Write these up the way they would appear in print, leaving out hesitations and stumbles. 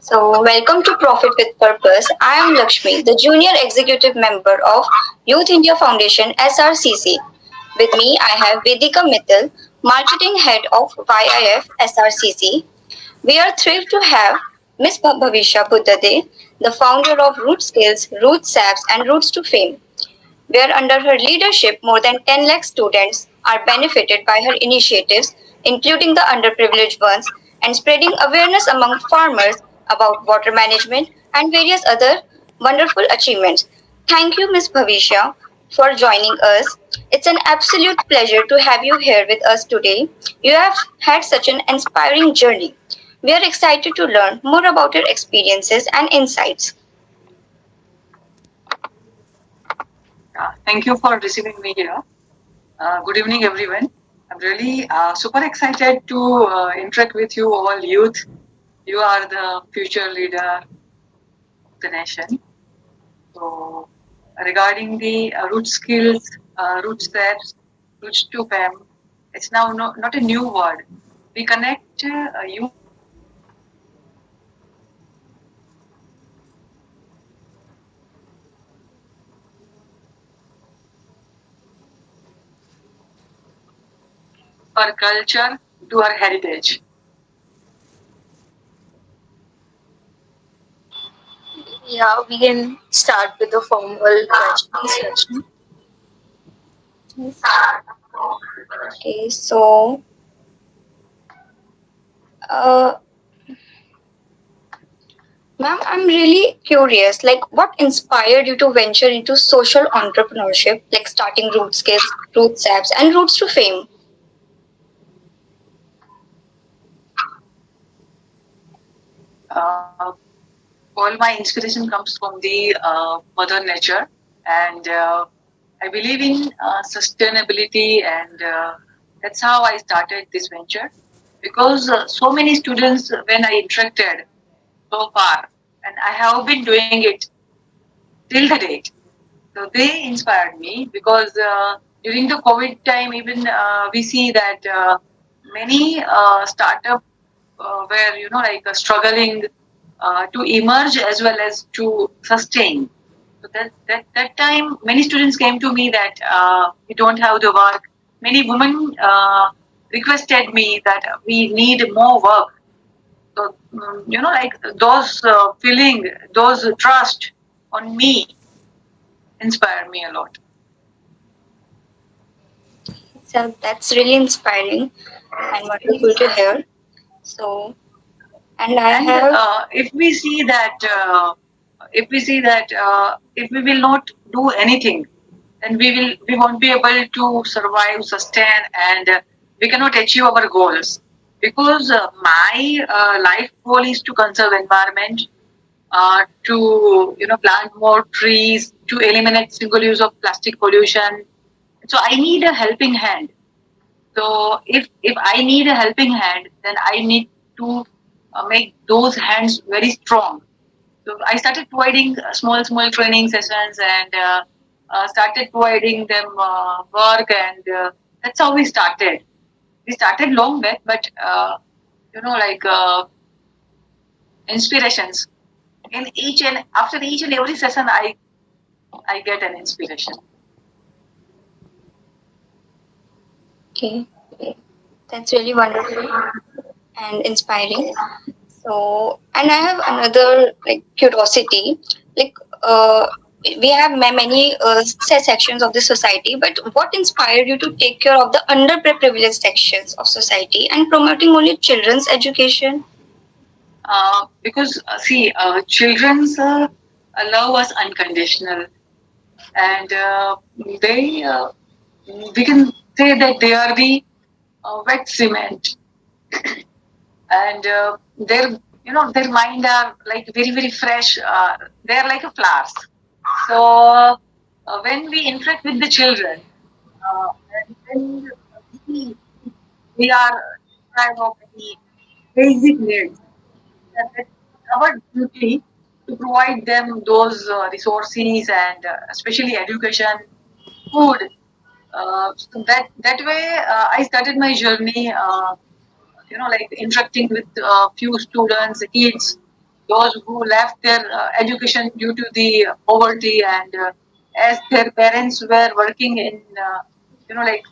Welcome to Profit with Purpose. I am Lakshmi, the Junior Executive Member of Youth India Foundation SRCC. With me, I have Vedika Mittal, Marketing Head of YIF SRCC. We are thrilled to have Ms. Bhavisha Buddhadeo, the founder of Rootskills, Rootsaps, and Roots to Fame, where under her leadership more than 10 lakh students are benefited by her initiatives, including the underprivileged ones, and spreading awareness among farmers about water management and various other wonderful achievements. Thank you, Ms. Bhavisha, for joining us. It's an absolute pleasure to have you here with us today. You have had such an inspiring journey. We are excited to learn more about your experiences and insights. Thank you for receiving me here. Good evening, everyone. I'm really super excited to interact with you all youth. You are the future leader of the nation. So, regarding the root skills, root steps, roots to fame, it's now not a new word. We connect youth our culture to our heritage. Yeah, we can start with the formal questions. Okay, uh, ma'am, I'm really curious. Like, what inspired you to venture into social entrepreneurship, like starting Root Skills, Root Saps, and Roots to Fame? Uh, all my inspiration comes from the mother nature, and I believe in sustainability, and that's how I started this venture. Because so many students, when I interacted so far, and I have been doing it till the date, so they inspired me. Because during the COVID time, even we see that many startup were like struggling to emerge as well as to sustain. So that time, many students came to me that we don't have the work. Many women requested me that we need more work. So like those feeling, those trust on me inspired me a lot. So that's really inspiring and wonderful to hear. So, and I And have if we see that if we will not do anything, then we won't be able to survive, sustain, and we cannot achieve our goals. Because my life goal is to conserve environment, to plant more trees, to eliminate single use of plastic pollution. So I need a helping hand. So if I need a helping hand, then I need to make those hands very strong. So I started providing small training sessions, and started providing them work, and that's how we started. We started long back, but like inspirations in each and after each and every session, I get an inspiration. okay, that's really wonderful and inspiring. So, and I have another like curiosity, like we have many sections of the society, but what inspired you to take care of the underprivileged sections of society and promoting only children's education? Because see, children's love us unconditional, and they we can say that they are the wet cement, and their mind are like very fresh. They are like a flowers. So when we interact with the children, and when we, we are deprived of any basic needs, and it's our duty to provide them those resources, and especially education, food. So that way, I started my journey. Like interacting with few students, kids, those who left their education due to the poverty, and as their parents were working in, like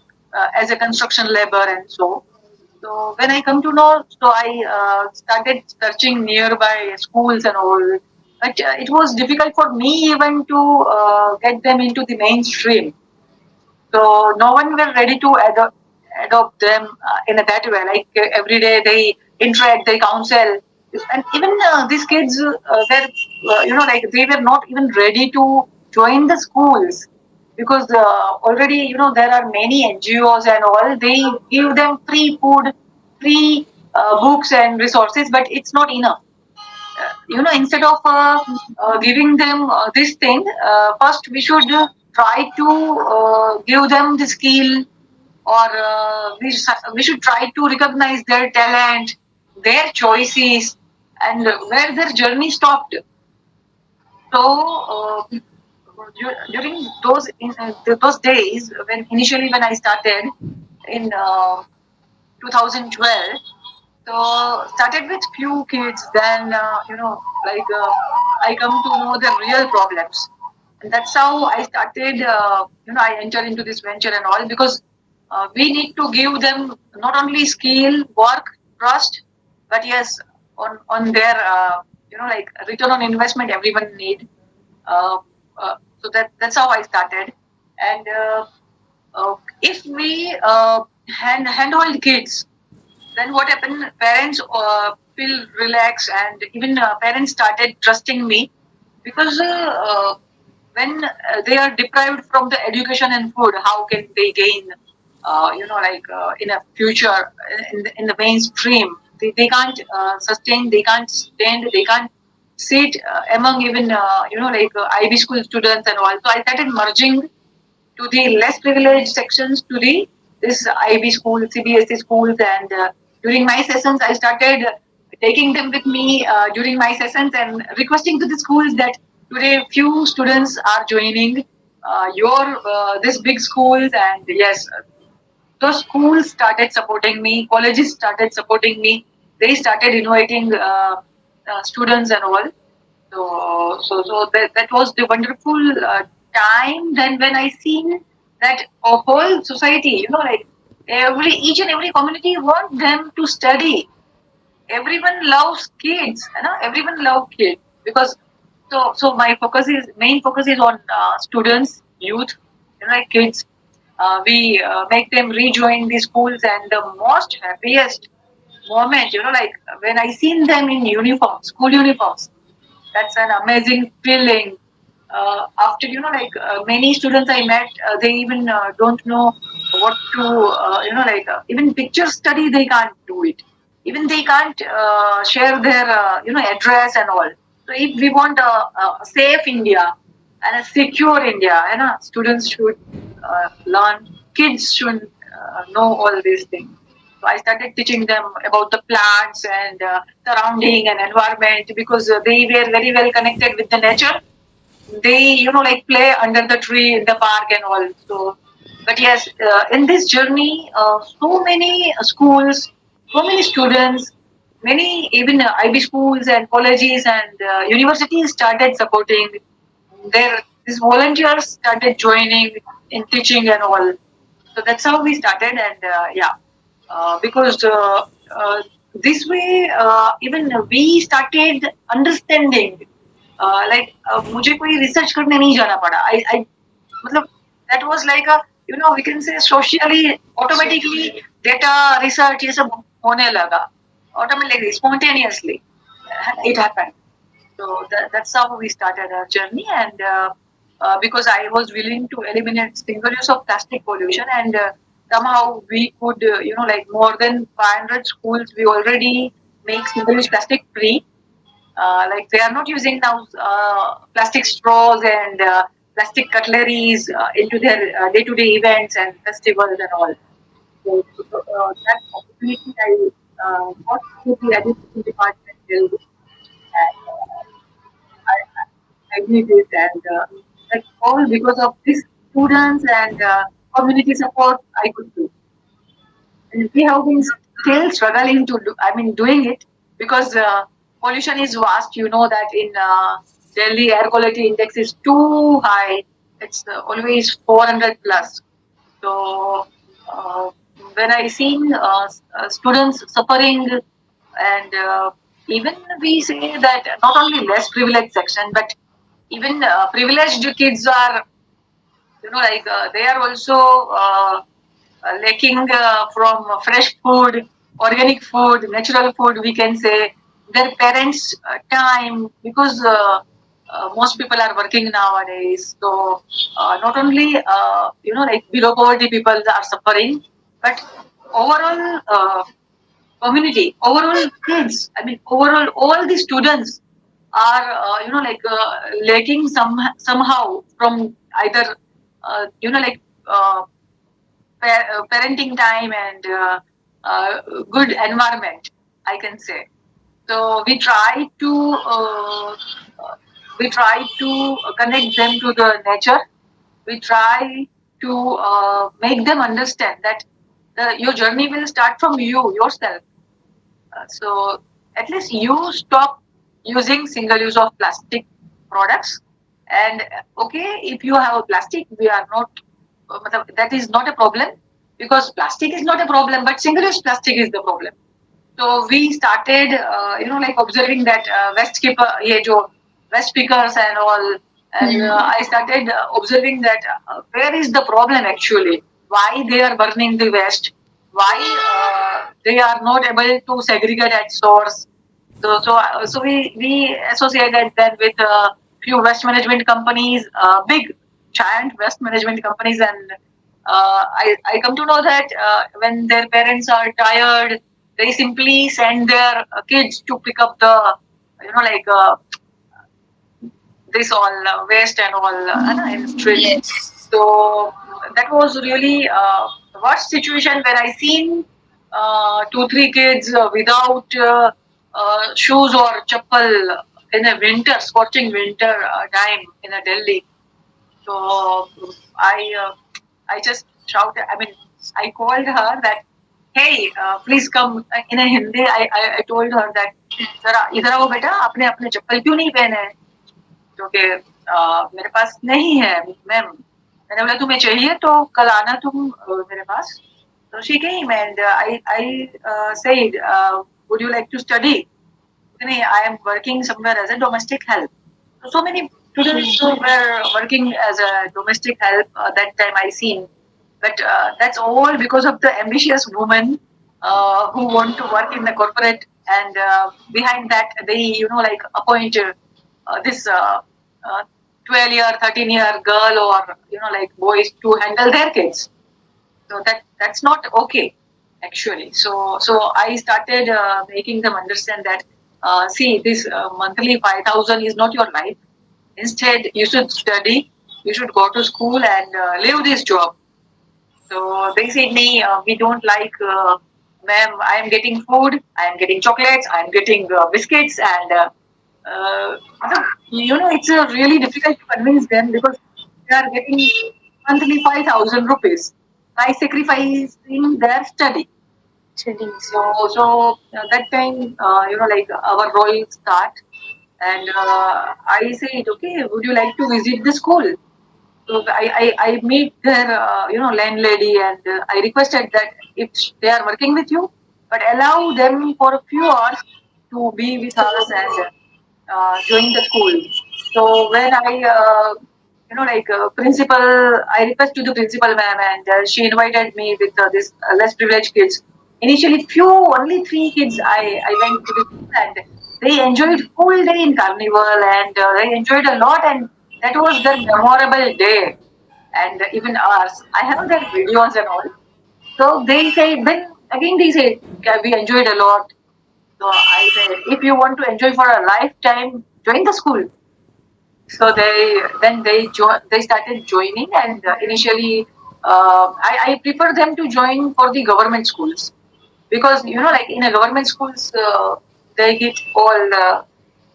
as a construction labor and so. So when I come to know, so I started searching nearby schools and all. But it was difficult for me even to get them into the mainstream. So no one were ready to adopt them in a that way. Like every day they interact, they counsel, and even these kids were, like they were not even ready to join the schools, because already there are many NGOs and all. They give them free food, free books and resources, but it's not enough. Instead of giving them this thing, first we should try to give them the skill, or we should try to recognize their talent, their choices, and where their journey stopped. So during those days, when I started in 2012. So started with few kids, then I come to know the real problems, and that's how I started. I entered into this venture and all, because we need to give them not only skill, work, trust, but yes, on their return on investment. Everyone need. Uh, so that's how I started, and if we handhold kids, then what happened? Parents feel relaxed, and even parents started trusting me, because when they are deprived from the education and food, how can they gain, in a future in the mainstream? They can't sustain, they can't stand, they can't sit among even IB school students and all. So I started merging to the less privileged sections, to the this IB school, CBSE schools, and during my sessions, I started taking them with me during my sessions and requesting to the schools that today few students are joining your this big schools, and yes, those schools started supporting me, colleges started supporting me, they started inviting students and all. So that was the wonderful time. Then when I seen that a whole society, each and every community want them to study. Everyone loves kids, everyone loves kids, because so my main focus is on students, youth, like kids. We make them rejoin the schools, and the most happiest moment, when I seen them in uniform, school uniforms, that's an amazing feeling. After many students I met, they even don't know what to even picture study, they can't do it. Even they can't share their address and all. So if we want a safe India and a secure India, students should learn. Kids should know all these things. So I started teaching them about the plants and surrounding and environment, because they were very well connected with the nature. They play under the tree in the park and all. So, but yes, in this journey, so many schools, so many students, many even IB schools and colleges and universities started supporting. Their these volunteers started joining in teaching and all. So that's how we started, and yeah, because this way even we started understanding. मुझे कोई research करने नहीं जाना पड़ा. I मतलब that was like a, we can say socially automatically data research ये सब होने लगा automatically, spontaneously it happened. So that's how we started our journey, and because I was willing to eliminate single use of plastic pollution, and somehow we could, more than 500 schools, we already make single use plastic free. Like they are not using now plastic straws and plastic cutleries into their day-to-day events and festivals and all. So that opportunity I got to the education department will, and I did it, and that's all because of these students and community support I could do. And we have been still struggling to do, I mean, doing it, because pollution is vast. You know that in Delhi, air quality index is too high. It's always 400 plus. So when I seen students suffering, and even we say that not only less privileged section, but even privileged kids are, like they are also lacking from fresh food, organic food, natural food, we can say, their parents' time, because most people are working nowadays. So not only like below poverty people are suffering, but overall community, overall kids. I mean, overall all the students are like lacking somehow from either like uh, parenting time and good environment, I can say. So we try to connect them to the nature. We try to make them understand that your journey will start from you yourself. So at least you stop using single use of plastic products. And okay, if you have a plastic, we are not, that is not a problem, because plastic is not a problem, but single use plastic is the problem. So we started, like observing that waste keeper, ye jo waste pickers and all, and I started observing that where is the problem actually? Why they are burning the waste? Why they are not able to segregate at source? So we associated that with few waste management companies, big giant waste management companies, and I come to know that when their parents are tired, they simply send their kids to pick up the, like this all waste and all in street. Yes. So that was really worst situation when I seen 2 3 kids without shoes or chappal in a winter, scorching winter time in a Delhi. So I just shouted. I mean, I called her that, hey, please come in a Hindi. I told her that, जरा इधर आओ बेटा, आपने अपने चप्पल क्यों नहीं पहने हैं? क्योंकि मेरे पास नहीं है मैम. मैंने बोला तुम्हें चाहिए तो कल आना तुम मेरे पास. So she came and I said, would you like to study? I am working somewhere as a domestic help. So many students who were working as a domestic help that time I seen. But that's all because of the ambitious women who want to work in the corporate, and behind that they like appoint this 12-year, 13-year girl, or like boys to handle their kids. So that's not okay actually. So I started making them understand that see, this monthly 5,000 is not your life. Instead, you should study, you should go to school and leave this job. So they said me, we don't like, ma'am, I am getting food, I am getting chocolates, I am getting biscuits, and uh, it's really difficult to convince them, because they are getting monthly 5,000 rupees by sacrificing their study. So that time, like our role start, and I said, okay, would you like to visit the school? So I meet their landlady, and I requested that if they are working with you, but allow them for a few hours to be with us and join the school. So when I like principal, I request to the principal ma'am, and she invited me with this less privileged kids. Initially, only 3 kids I went to the school, and they enjoyed full day in carnival, and they enjoyed a lot, and that was their memorable day, and even ours. I have their videos and all. So they say, then again they say, "Okay, we enjoyed a lot." So I said, if you want to enjoy for a lifetime, join the school. So they started joining, and initially I prefer them to join for the government schools, because like in a government schools they get all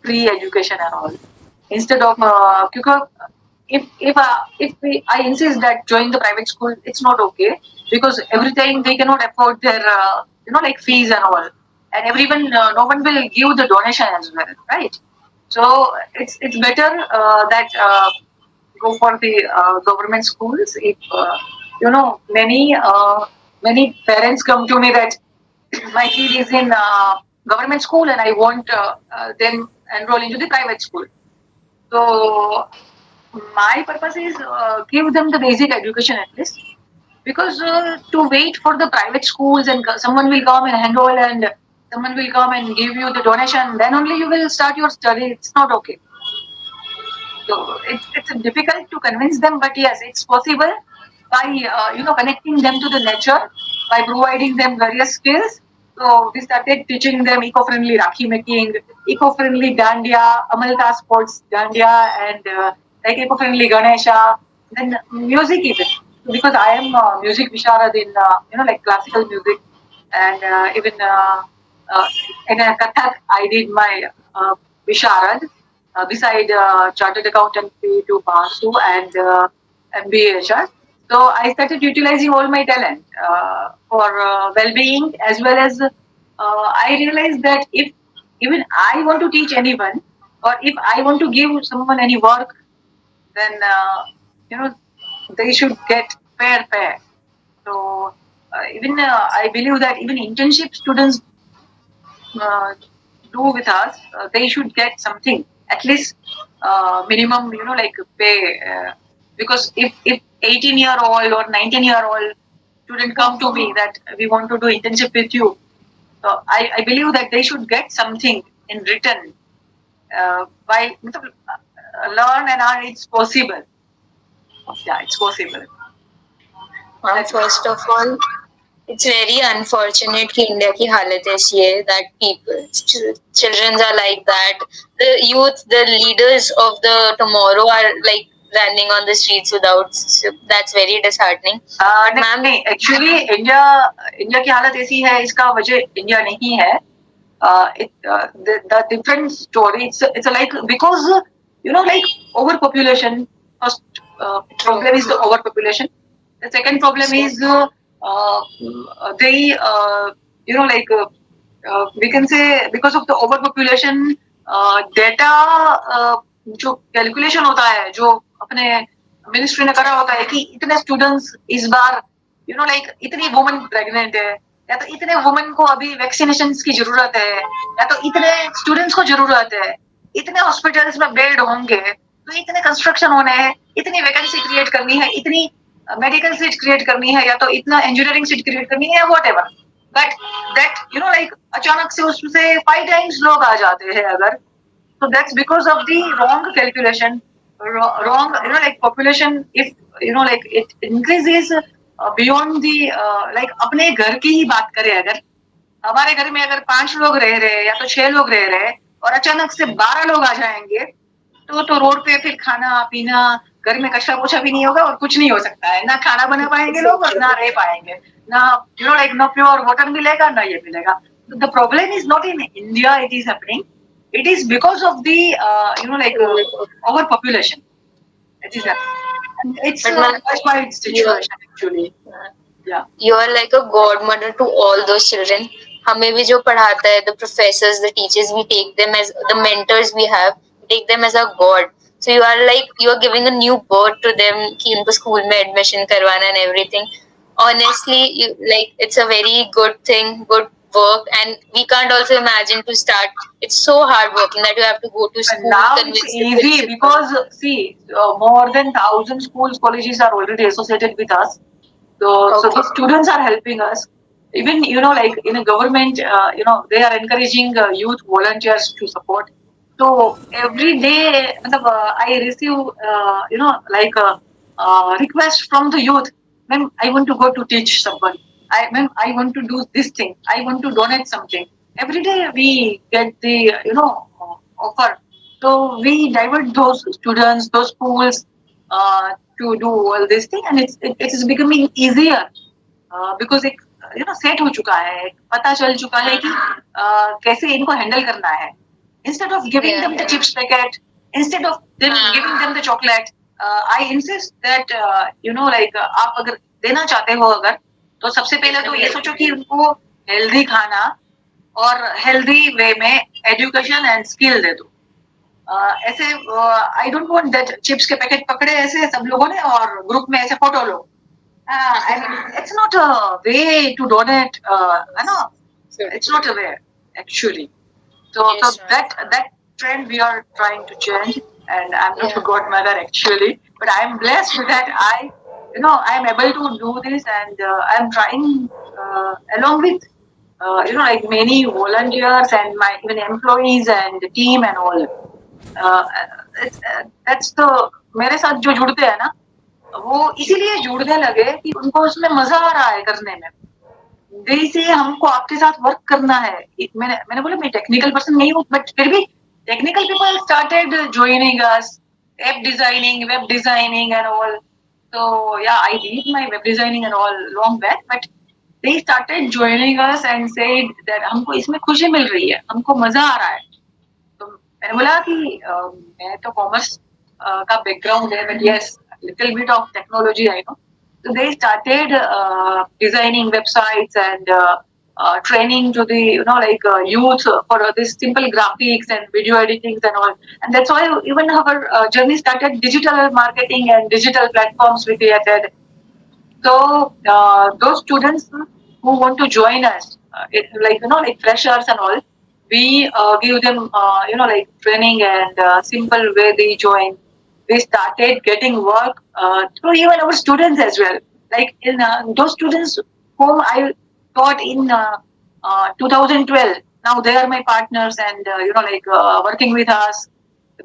free education and all, instead of because I insist that join the private school, it's not okay, because every time they cannot afford their like fees and all. and everyone, no one will give the donation as well, right? So it's better that go for the government schools. If many parents come to me that my kid is in government school and I want them enroll into the private school. So my purpose is give them the basic education at least, because to wait for the private schools and someone will come and enroll and someone will come and give you the donation, then only you will start your study. It's not okay. So it's difficult to convince them, but yes, it's possible by connecting them to the nature, by providing them various skills. So we started teaching them eco-friendly rakhi making, eco-friendly dandiya, amalka sports dandiya, and like eco-friendly Ganesha. Then music even, because I am music visharad in like classical music, and even uh, in a Kathak I did my visharad beside chartered accountancy to PASU and MBA HR. So I started utilizing all my talent for well-being, as well as I realized that if even I want to teach anyone, or if I want to give someone any work, then they should get fair pay. So even I believe that even internship students uh, do with us, they should get something, at least minimum, like pay. Because if 18-year-old or 19-year-old student come to me that we want to do internship with you, so I believe that they should get something in return. By learn and earn, it's possible. Yeah, it's possible. First of all, it's very unfortunate कि India की हालत ऐसी है that people, children are like that. The youth, the leaders of the tomorrow are like running on the streets without. So that's very disheartening. Ma'am नहीं, actually India की हालत ऐसी है, इसका वजह इंडिया नहीं है. The different story. It's like because like overpopulation. First problem is the overpopulation. The second problem is they like we can say because of the overpopulation, data जो कैलकुलेशन होता है, जो अपने मिनिस्ट्री ने करा होता है कि इतने स्टूडेंट्स इस बार like इतनी वुमेन प्रेग्नेंट है, या तो इतने वुमेन को अभी वैक्सीनेशन की जरूरत है, या तो इतने स्टूडेंट्स को जरूरत है, इतने हॉस्पिटल्स में बेड होंगे, तो इतने कंस्ट्रक्शन होने हैं, इतनी वैकेंसी क्रिएट करनी है, इतनी मेडिकल सीट क्रिएट करनी है, या तो इतना इंजीनियरिंग सीट क्रिएट करनी है, what ever. But that like अचानक से उससे 5 टाइम्स लोग आ जाते हैं अगर, so that's because of the wrong calculation, wrong like population. If like it increases beyond the like अपने घर की ही बात करें, अगर हमारे घर में अगर 5 लोग रह रहे या तो 6 लोग रह रहे और अचानक से 12 लोग आ जाएंगे, तो रोड पे फिर खाना पीना, घर में कचरा पोछा भी नहीं होगा और कुछ नहीं हो सकता है, ना खाना बना पाएंगे लोग और ना रह पाएंगे, ना like no pure water मिलेगा, ना ये मिलेगा. The problem is not in India it is happening. It is because of the like overpopulation. It is it's that's why it's situation actually. Yeah. You are like a godmother to all those children. हमें भी जो पढ़ाता है, the professors, the teachers, we take them as the mentors we have, we take them as our god. So you are like, you are giving a new birth to them कि उनको school में admission करवाना and everything. Honestly, like it's a very good thing, good work, and we can't also imagine to start. It's so hard working that you have to go to school. Now it's easy because see, more than 1,000 schools, colleges are already associated with us. So the students are helping us. Even like in a government, they are encouraging youth volunteers to support. So every day, I receive like a request from the youth. Ma'am, I want to go to teach someone. Ma'am, I want to do this thing. I want to donate something. Every day we get the offer. So we divert those students, those schools to do all this thing, and it is becoming easier because it set हो चुका है, पता चल चुका है कि कैसे इनको हैंडल करना है. Instead of giving them the chips packet, instead of them giving them the chocolate, I insist that like आप अगर देना चाहते हो अगर, तो सबसे पहले तो ये सोचो कि उनको हेल्दी खाना और हेल्दी वे में एजुकेशन एंड स्किल दे दो। ऐसे I don't want that chips के पैकेट पकड़े ऐसे सब लोगों ने और ग्रुप में ऐसे photo low. I mean, it's not a way to donate, है ना? It's not a way actually. So Yes, ma'am. that trend we are trying to change, and I'm not a Yeah. godmother actually, but I'm blessed that I'm able to do this, and I'm trying along with like many volunteers and my even employees and the team and all. That's the मेरे साथ जो जुड़ते हैं ना वो इसीलिए जुड़ने लगे कि उनको उसमें मजा आ रहा है करने में। जैसे हमको आपके साथ वर्क करना है। मैंने मैंने बोला मैं टेक्निकल पर्सन नहीं हूँ बट फिर भी technical people started joining us, app designing, web designing and all. So yeah, I did my web designing and all long back, but they started joining us and said that हमको इसमें खुशी मिल रही है, हमको मजा आ रहा है। तो मैंने बोला कि मैं तो कॉमर्स का बैकग्राउंड है but yes little bit of technology I know. So they started designing websites and training to the like youth for this simple graphics and video editing and all. And that's why even our journey started digital marketing and digital platforms we created. So those students who want to join us, like freshers and all, we give them like training and simple way they join. We started getting work through even our students as well. Like in those students whom I taught in 2012, now they are my partners and working with us.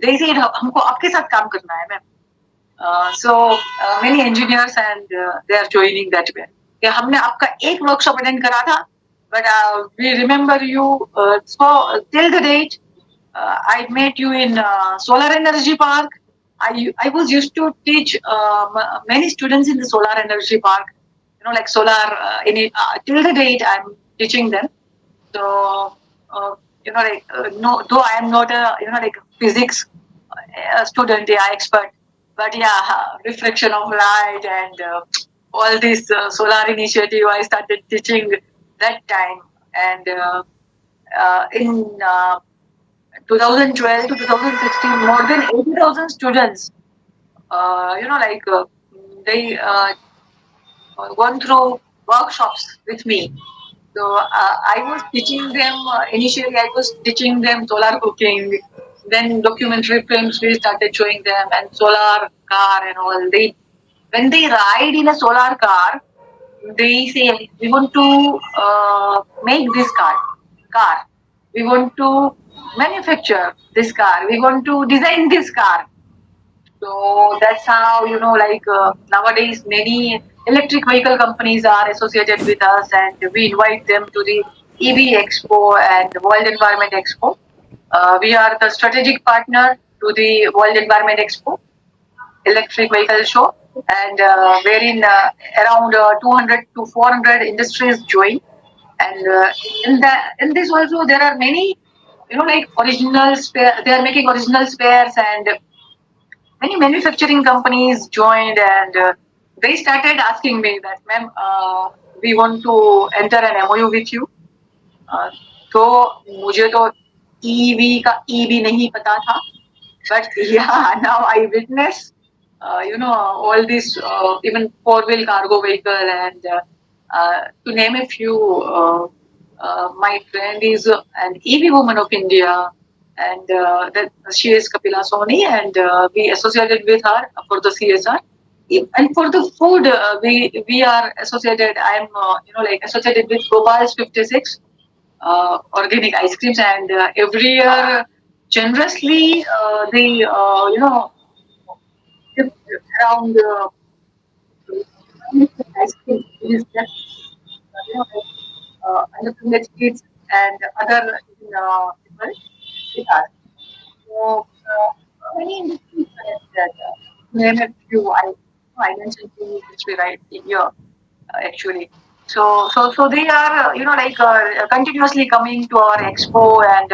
They said हमको आपके साथ काम करना है ma'am. So many engineers and they are joining that way. कि हमने आपका एक वर्कशॉप अटेंड करा था but we remember you so till the date I met you in solar energy park. I was used to teach many students in the solar energy park, like solar till the date I'm teaching them. So no, though I am not a like physics student, yeah, expert, but yeah, reflection of light and all this solar initiative I started teaching that time. And in 2012 to 2016, more than 80,000 students, they gone through workshops with me. So I was teaching them, initially I was teaching them solar cooking, then documentary films we started showing them and solar car and all. When they ride in a solar car, they say, we want to make this car. We want to manufacture this car. We want to design this car. So that's how, nowadays many electric vehicle companies are associated with us and we invite them to the EV Expo and World Environment Expo. We are the strategic partner to the World Environment Expo, electric vehicle show, and wherein around 200 to 400 industries join. And in this also there are many, like original spare. They are making original spares and many manufacturing companies joined and they started asking me that, ma'am, we want to enter an MOU with you. तो मुझे तो EV का E भी नहीं पता था, but yeah, now I witness, all this, even four-wheel cargo vehicle and to name a few. My friend is an EV woman of India, and that she is Kapila Soni, and we associated with her for the CSR. And for the food, we are associated. I'm like associated with Gopal's 56 organic ice creams, and every year generously they give around ice cream. It is just underprivileged kids and other people with us. So many industries are that. Name a few. I mentioned few which we write in here actually. So they are continuously coming to our expo and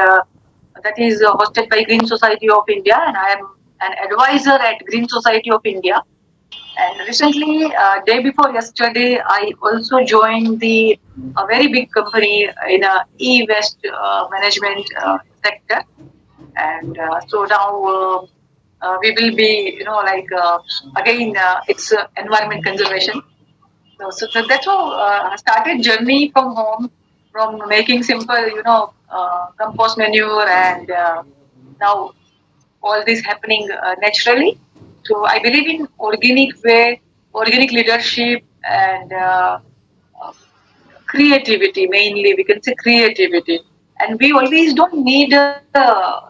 that is hosted by Green Society of India and I am an advisor at Green Society of India. And recently, day before yesterday, I also joined the a very big company in a e-waste management sector, and so now we will be, again, it's environment conservation. So that's how I started journey from home, from making simple, compost manure, and now all this happening naturally. So I believe in organic way, organic leadership, and uh, creativity. Mainly, we can say creativity, and we always don't need, uh,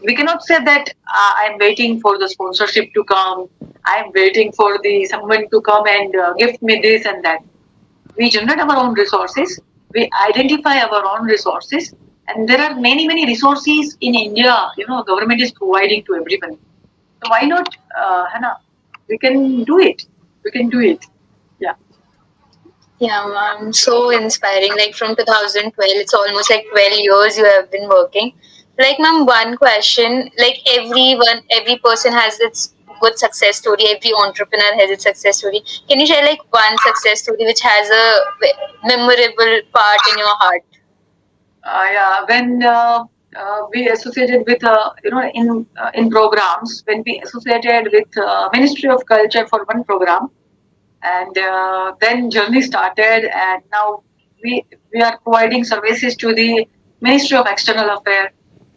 we cannot say that I'm waiting for the sponsorship to come. I'm waiting for the someone to come and gift me this and that. We generate our own resources. We identify our own resources, and there are many resources in India. Government is providing to everyone. So why not, Hannah? We can do it. We can do it. Yeah. Yeah, ma'am, so inspiring. Like from 2012, it's almost like 12 years you have been working. Like, ma'am, one question. Like every person has its good success story. Every entrepreneur has its success story. Can you share like one success story which has a memorable part in your heart? Yeah. When we associated with, in programs, when we associated with Ministry of Culture for one program, and then journey started, and now we are providing services to the Ministry of External Affairs,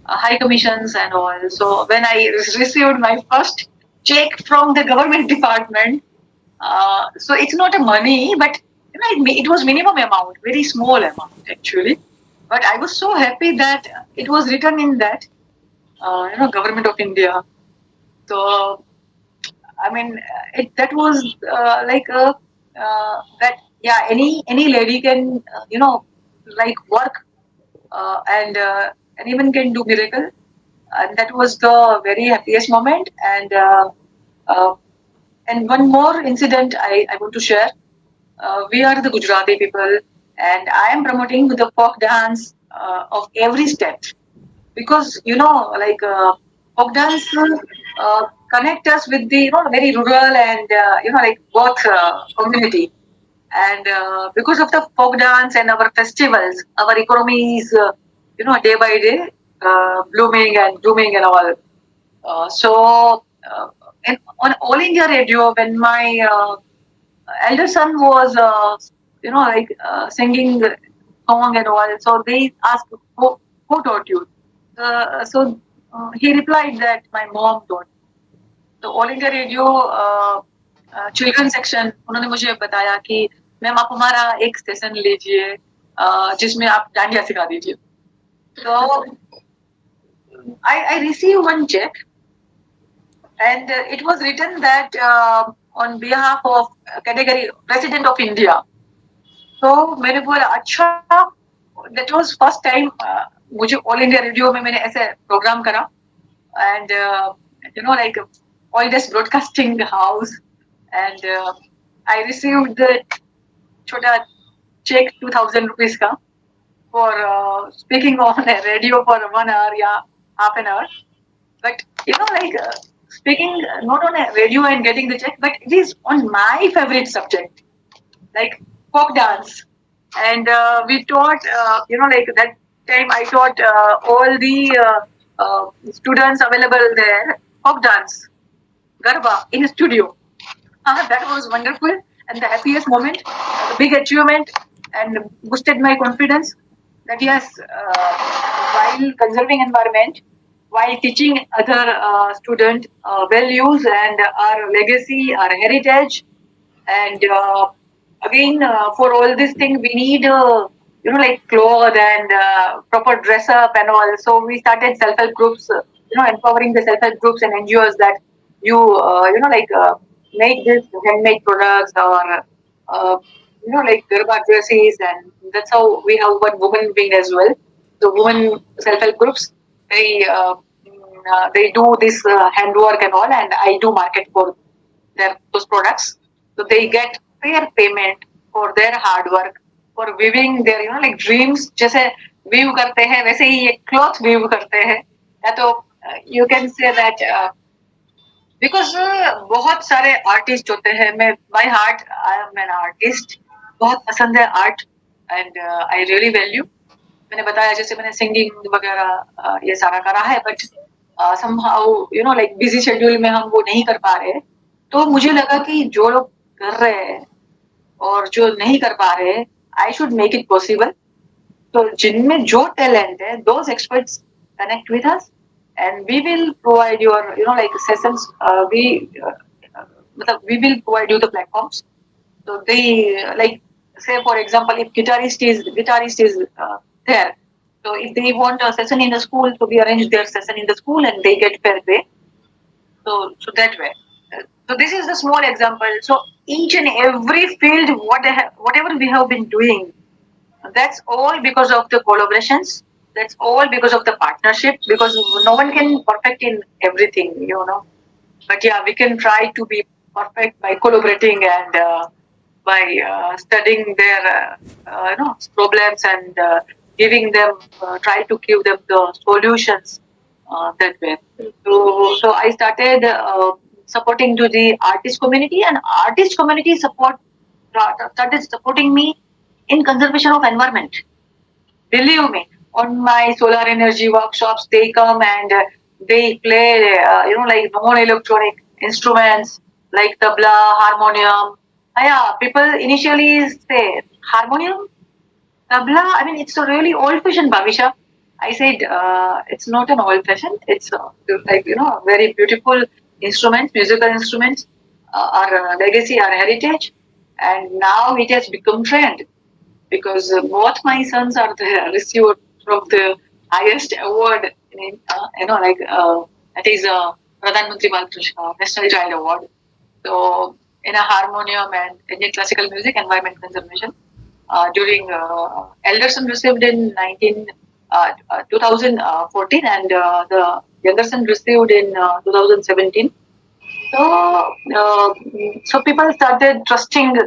high commissions and all. So when I received my first check from the government department, so it's not a money, but it was minimum amount, very small amount actually. But I was so happy that it was written in that, government of India. So I mean, that was that, yeah, any lady can, work, and anyone can do miracle, and that was the very happiest moment. Uh, and one more incident I want to share. We are the Gujarati people, and I am promoting the folk dance of every state, because folk dance connect us with the, very rural and both community, and because of the folk dance and our festivals, our economy is, day by day blooming and blooming and all. And on All India Radio, when my elder son was, singing song and all, so they asked, who taught you? He replied that my mom taught. तो all India radio children section, उन्होंने मुझे बताया कि ma'am आप हमारा एक session लीजिए, जिसमें आप डांडिया सिखा दीजिए. तो I received one check, and it was written that on behalf of category President of India. तो मैंने बोला अच्छा, that was first time मुझे ऑल इंडिया रेडियो में मैंने ऐसे प्रोग्राम करा, and oldest broadcasting house, and I received the chota check 2,000 rupees ka for speaking on a radio for 1 hour, yeah, half an hour. But speaking not on a radio and getting the check, but it is on my favorite subject, like folk dance. And we taught, that time I taught all the students available there folk dance, Garba in a studio. That was wonderful and the happiest moment, the big achievement, and boosted my confidence that yes, while conserving environment, while teaching other student values and our legacy, our heritage, and again, for all this thing, we need, clothes and proper dress up and all. So we started self-help groups, empowering the self-help groups and NGOs that you, make this handmade products, or, Garba dresses, and that's how we have one woman wing as well. The women self-help groups, they do this handwork and all, and I do market for those products. So they get fair payment for their hard work, for weaving their, dreams. जैसे weave करते हैं वैसे ही ये cloth weave करते हैं. या तो you can say that because बहुत सारे आर्टिस्ट होते हैं. मैं by heart I am an artist. बहुत पसंद है art and I really value. मैंने बताया जैसे मैंने सिंगिंग वगैरह ये सारा करा है, but somehow like busy schedule में हम वो नहीं कर पा रहे. तो मुझे लगा कि जो लोग कर रहे हैं और जो नहीं कर पा रहे, I should make it possible. तो जिनमें जो टैलेंट है, those experts connect with us and we will provide your like sessions. मतलब we will provide you the platforms. So they like, say for example, if guitarist is there, so if they want a session in the school, so we arrange their session in the school and they get fair pay. So that way. So this is a small example. So each and every field, whatever we have been doing, that's all because of the collaborations. That's all because of the partnership. Because no one can perfect in everything. But yeah, we can try to be perfect by collaborating and by studying their problems and giving them, try to give them the solutions that way. So I started supporting to the artist community, and artist community started supporting me in conservation of environment. Believe me, on my solar energy workshops, they come and they play, like non-electronic instruments like tabla, harmonium. Yeah, people initially say harmonium, tabla. I mean, it's a really old-fashioned, Bhavisha. I said it's not an old-fashioned. It's like very beautiful instruments, musical instruments, our legacy, our heritage, and now it has become trend because both my sons are the received from the highest award in like that is Pradhan Mantri Bal Purushkar, National Child Award. So in a harmonium and Indian classical music environment conservation during elder son received in 2014 and the younger son received in 2017. So people started trusting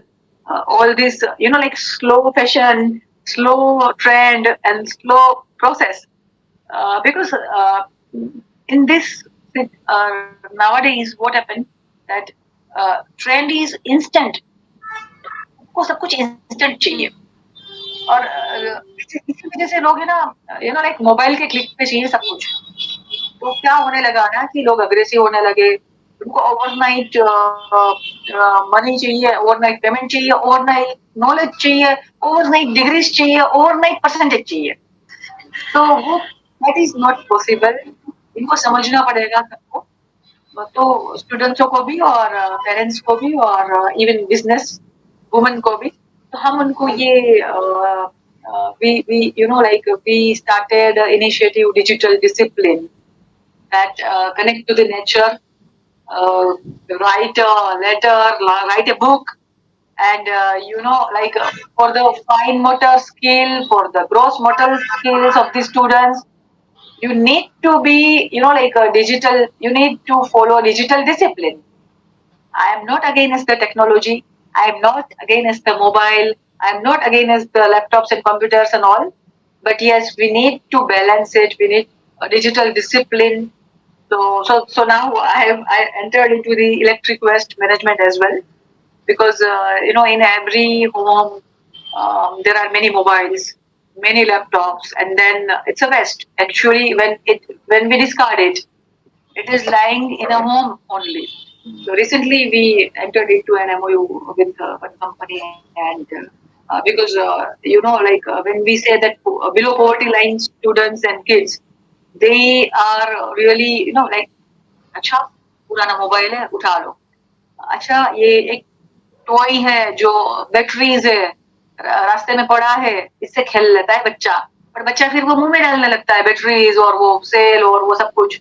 all this, like slow fashion, slow trend, and slow process. Because in this nowadays, what happened that trend is instant. को सब कुछ instant चाहिए. और इसी वजह से लोग है ना, लाइक मोबाइल के क्लिक पे चाहिए सब कुछ. तो क्या होने लगा ना कि लोग अग्रेसिव होने लगे. उनको ओवरनाइट मनी चाहिए, ओवरनाइट पेमेंट चाहिए, ओवरनाइट नॉलेज चाहिए, ओवरनाइट डिग्रीज चाहिए, ओवरनाइट परसेंटेज चाहिए. तो वो दैट इज नॉट पॉसिबल. इनको समझना पड़ेगा सबको, तो स्टूडेंट्सों को भी और पेरेंट्स को भी और इवन बिजनेस वुमेन को भी. तो हम उनको ये we started initiative digital discipline that connect to the nature, write a letter, write a book, and for the fine motor skill, for the gross motor skills of the students, you need to be like a digital. You need to follow digital discipline. I am not against the technology. I am not against the mobile. I am not against the laptops and computers and all. But yes, we need to balance it. We need a digital discipline. So now I entered into the electric waste management as well, because in every home there are many mobiles, many laptops, and then it's a waste. Actually, when we discard it, it is lying in a home only. So recently we entered into an MOU with one company, and because when we say that below poverty line students and kids, they are really like, अच्छा पुराना mobile है उठा लो, अच्छा ये एक toy है जो batteries है रास्ते में पड़ा है, इससे खेल लेता है बच्चा, पर बच्चा फिर वो मुंह में डालने लगता है बैटरीज और वो सेल और वो सब कुछ.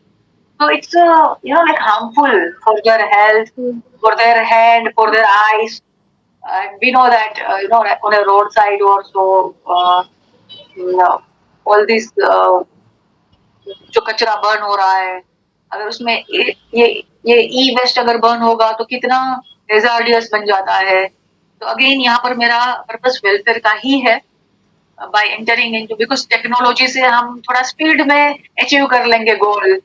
So it's like harmful for their health, for their hand, for their eyes. And we know that like on a roadside also, all these जो कचरा बर्न हो रहा है, अगर उसमें ये ई वेस्ट अगर बर्न होगा तो कितना हेजार्डियस बन जाता है. तो अगेन यहाँ पर मेरा पर्पस वेलफेयर का ही है. Bye entering into, because technology से हम थोड़ा स्पीड में अचीव कर लेंगे गोल,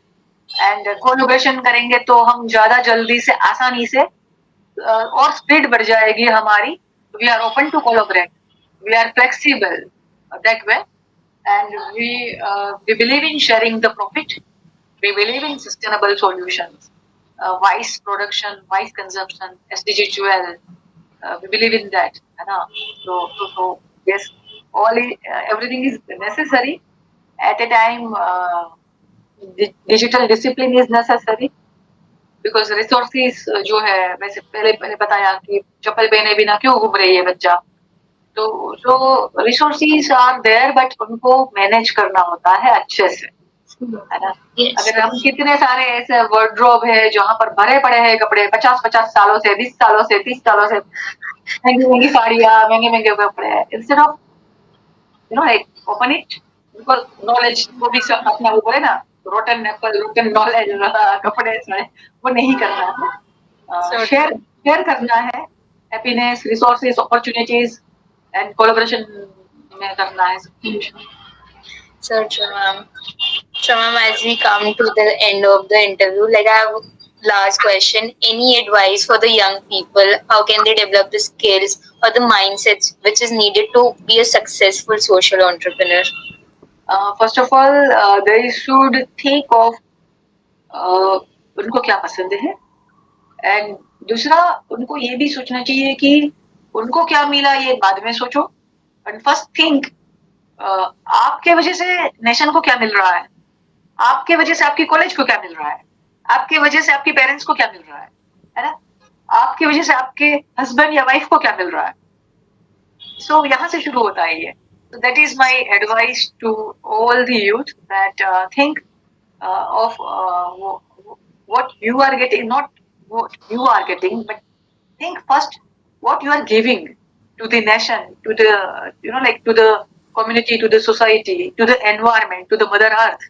एंड कोलैबोरेशन करेंगे तो हम ज्यादा जल्दी से आसानी से और स्पीड बढ़ जाएगी हमारी. We are open to collaborate, we are flexible that way, and we believe in sharing the profit, we believe in sustainable solutions, wise production, wise consumption, SDG 12, we believe in that, है ना. So yes, everything is necessary at a time. Digital discipline is necessary because resources जो है, वैसे पहले मैंने बताया कि चप्पल पहने बिना क्यों घूम रही है बच्चा. तो रिसोर्सेज आर देयर, बट उनको मैनेज करना होता है अच्छे से, है ना. अगर हम कितने सारे ऐसे वार्डरोब है जहाँ पर भरे पड़े हैं कपड़े 50-50 सालों से, 20 सालों से, 30 सालों से, महंगी महंगी साड़ियाँ, महंगे महंगे कपड़े, instead of like open it, because knowledge वो भी अपना ऊपर है ना, रोटन एप्पल, रोटन नॉलेज, कपड़े वो नहीं करना है. शेयर करना है, happiness, resources, opportunities and collaboration में करना है सब कुछ. So true, ma'am. So, ma'am, as we come to the end of the interview, like I have last question. Any advice for the young people? How can they develop the skills or the mindsets which is needed to be a successful social entrepreneur? First of all, they should think of उनको क्या पसंद है, and दूसरा उनको ये भी सोचना चाहिए कि उनको क्या मिला ये बाद में सोचो, एंड फर्स्ट थिंक आपके वजह से नेशन को क्या मिल रहा है, आपके वजह से आपकी कॉलेज को क्या मिल रहा है, आपके वजह से आपके पेरेंट्स को क्या मिल रहा है ना, आपकी वजह से आपके हस्बैंड या वाइफ को क्या मिल रहा है. सो यहाँ से शुरू होता है ये. So that is my advice to all the youth, that think of what you are getting, not what you are getting, but think first what you are giving to the nation, to the like to the community, to the society, to the environment, to the mother earth.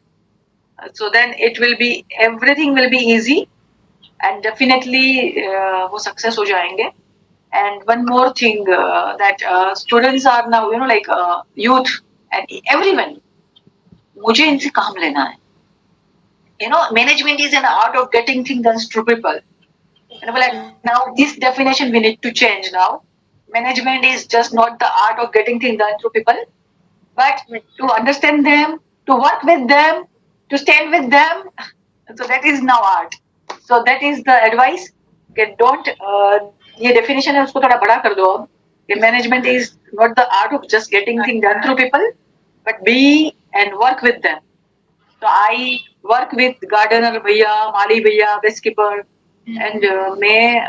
So then it will be, everything will be easy and definitely वो success हो जाएंगे. And one more thing, that students are now, like youth and everyone, मुझे इनसे काम लेना है. Management is an art of getting things done through people. Like now this definition we need to change now. Management is just not the art of getting things done through people, but to understand them, to work with them, to stand with them. So that is now art. So that is the advice. Don't ये definition है उसको थोड़ा बड़ा कर दो. Management is not the art of just getting things done through people, but be and work with them. So I work with gardener भैया, माली भैया, beekeeper, and मैं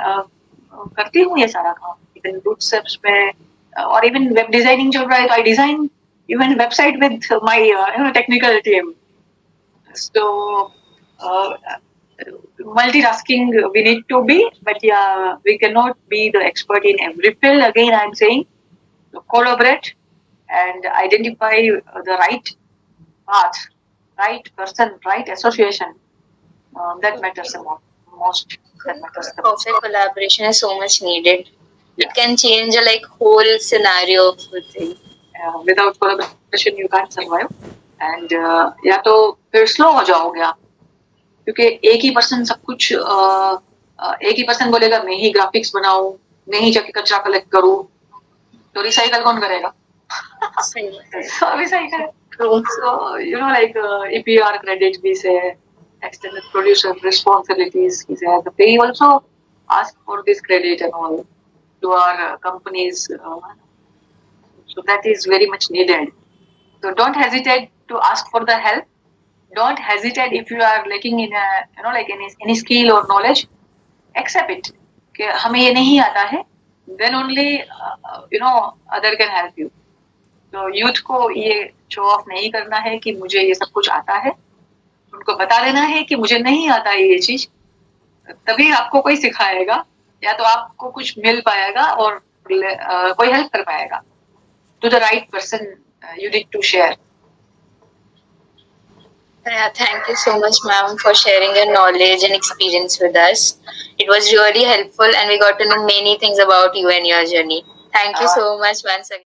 करती हूँ ये सारा काम. Even Rootsaps में और even web designing चल रहा है तो I design even website with my technical team. So multitasking we need to be, but yeah, we cannot be the expert in every field. Again, I'm saying to collaborate and identify the right path, right person, right association. That matters the most. That matters the most. Perfect collaboration is so much needed. Yeah. It can change a whole scenario of the thing. Without collaboration you can't survive. And या तो फिर slow हो जाओगे आप, क्योंकि एक ही person सब कुछ, एक ही पर्सन बोलेगा मैं ही ग्राफिक्स बनाऊं, मैं ही जाके कचरा कलेक्ट करूं, तो रिसाइकल कौन करेगा? Recycle. So like EPR credit we say, extended producer responsibilities we say, they also ask for this credit and all to our companies. So that is very much needed. So don't hesitate to ask for the help. Don't hesitate if you are lacking in a like any skill or knowledge. Accept it. कि हमें ये नहीं आता है. Then only other can help you. तो youth को ये show off नहीं करना है कि मुझे ये सब कुछ आता है. उनको बता देना है कि मुझे नहीं आता ये चीज, तभी आपको कोई सिखाएगा या तो आपको कुछ मिल पाएगा और कोई हेल्प कर पाएगा. To the right person you need to share. Yeah, thank you so much, ma'am, for sharing your knowledge and experience with us. It was really helpful and we got to know many things about you and your journey. Thank you so much once again.